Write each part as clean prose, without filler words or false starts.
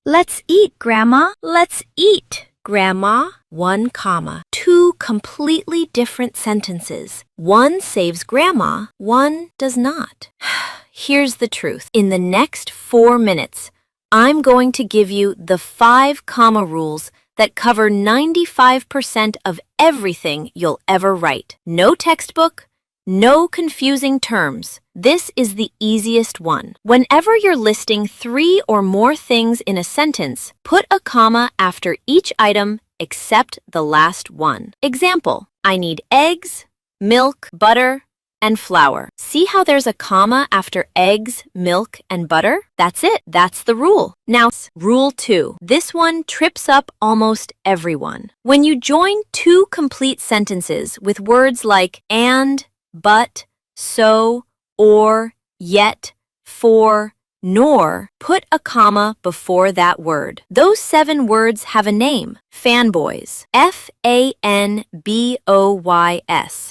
Let's eat, Grandma. Let's eat. Grandma, 1 comma. 2 completely different sentences. One saves Grandma, one does not. Here's the truth. In the next 4 minutes, I'm going to give you the 5 comma rules that cover 95% of everything you'll ever write. No textbook, no confusing terms. This is the easiest one. Whenever you're listing 3 or more things in a sentence, put a comma after each item except the last one. Example, I need eggs, milk, butter, and flour. See how there's a comma after eggs, milk, and butter? That's it. That's the rule. Now, rule 2. This one trips up almost everyone. When you join 2 complete sentences with words like and, but, so, or, yet, for, nor, put a comma before that word. Those 7 words have a name. FANBOYS. FANBOYS.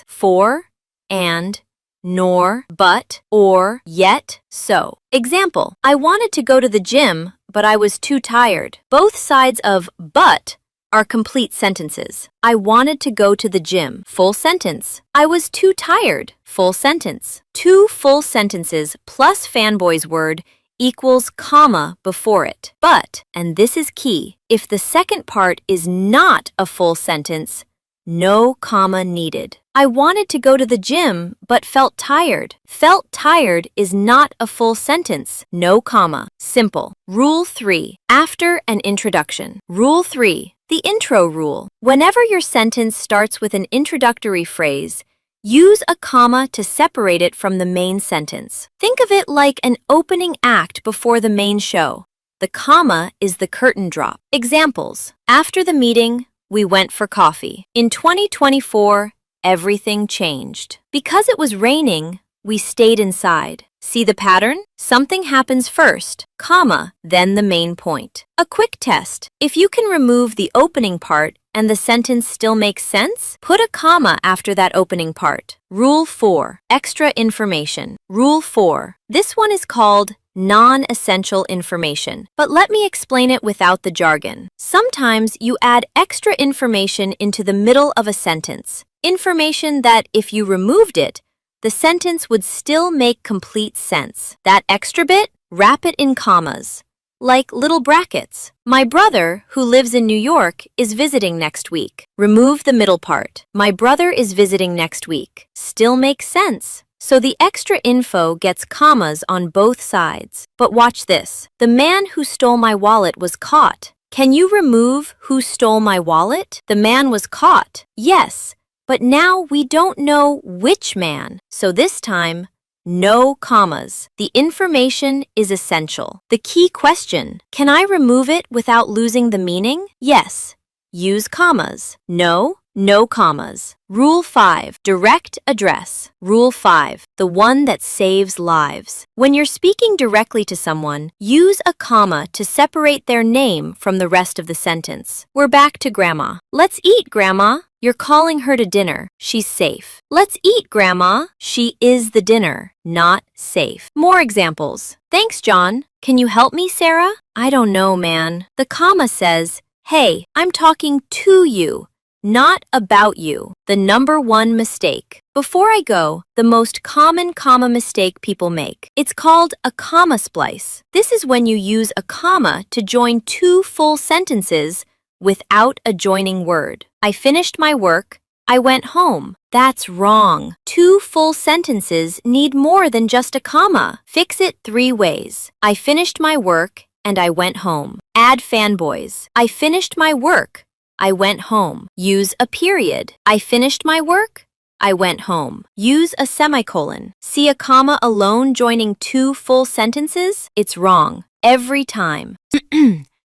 For, and, nor, but, or, yet, so. Example, I wanted to go to the gym, but I was too tired. Both sides of but are complete sentences. I wanted to go to the gym. Full sentence. I was too tired. Full sentence. 2 full sentences plus FANBOYS word equals comma before it. But, and this is key, if the second part is not a full sentence, no comma needed. I wanted to go to the gym, but felt tired. Felt tired is not a full sentence. No comma. Simple. Rule 3. After an introduction. Rule 3. The intro rule. Whenever your sentence starts with an introductory phrase, use a comma to separate it from the main sentence. Think of it like an opening act before the main show. The comma is the curtain drop. Examples. After the meeting, we went for coffee. In 2024, everything changed. Because it was raining, we stayed inside. See the pattern? Something happens first, comma, then the main point. A quick test. If you can remove the opening part and the sentence still makes sense, put a comma after that opening part. Rule 4. Extra information. Rule 4. This one is called non-essential information, but let me explain it without the jargon. Sometimes you add extra information into the middle of a sentence. Information that, if you removed it, the sentence would still make complete sense. That extra bit, wrap it in commas, like little brackets. My brother, who lives in New York, is visiting next week. Remove the middle part. My brother is visiting next week. Still makes sense. So the extra info gets commas on both sides. But watch this. The man who stole my wallet was caught. Can you remove who stole my wallet? The man was caught. Yes. But now we don't know which man, so this time, no commas. The information is essential. The key question, can I remove it without losing the meaning? Yes. Use commas. No, no commas. Rule 5. Direct address. Rule 5. The one that saves lives. When you're speaking directly to someone, use a comma to separate their name from the rest of the sentence. We're back to Grandma. Let's eat, Grandma. You're calling her to dinner. She's safe. Let's eat, Grandma. She is the dinner, not safe. More examples. Thanks, John. Can you help me, Sarah? I don't know, man. The comma says, hey, I'm talking to you, not about you. The number 1 mistake. Before I go, the most common comma mistake people make. It's called a comma splice. This is when you use a comma to join 2 full sentences without a joining word. I finished my work. I went home. That's wrong. 2 full sentences need more than just a comma. Fix it 3 ways. I finished my work and I went home. Add FANBOYS. I finished my work. I went home. Use a period. I finished my work. I went home. Use a semicolon. See a comma alone joining 2 full sentences? It's wrong. Every time.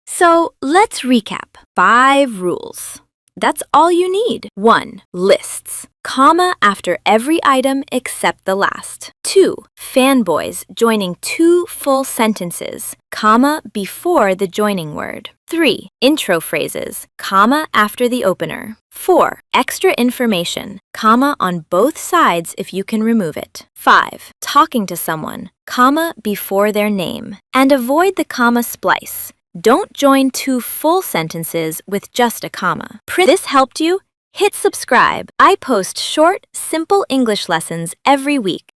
So let's recap. 5 rules. That's all you need. 1. Lists. Comma after every item except the last. 2. FANBOYS joining 2 full sentences, comma before the joining word. 3. Intro phrases, comma after the opener. 4. Extra information, comma on both sides if you can remove it. 5. Talking to someone, comma before their name. And avoid the comma splice. Don't join two full sentences with just a comma. If this helped you, hit subscribe. I post short, simple English lessons every week.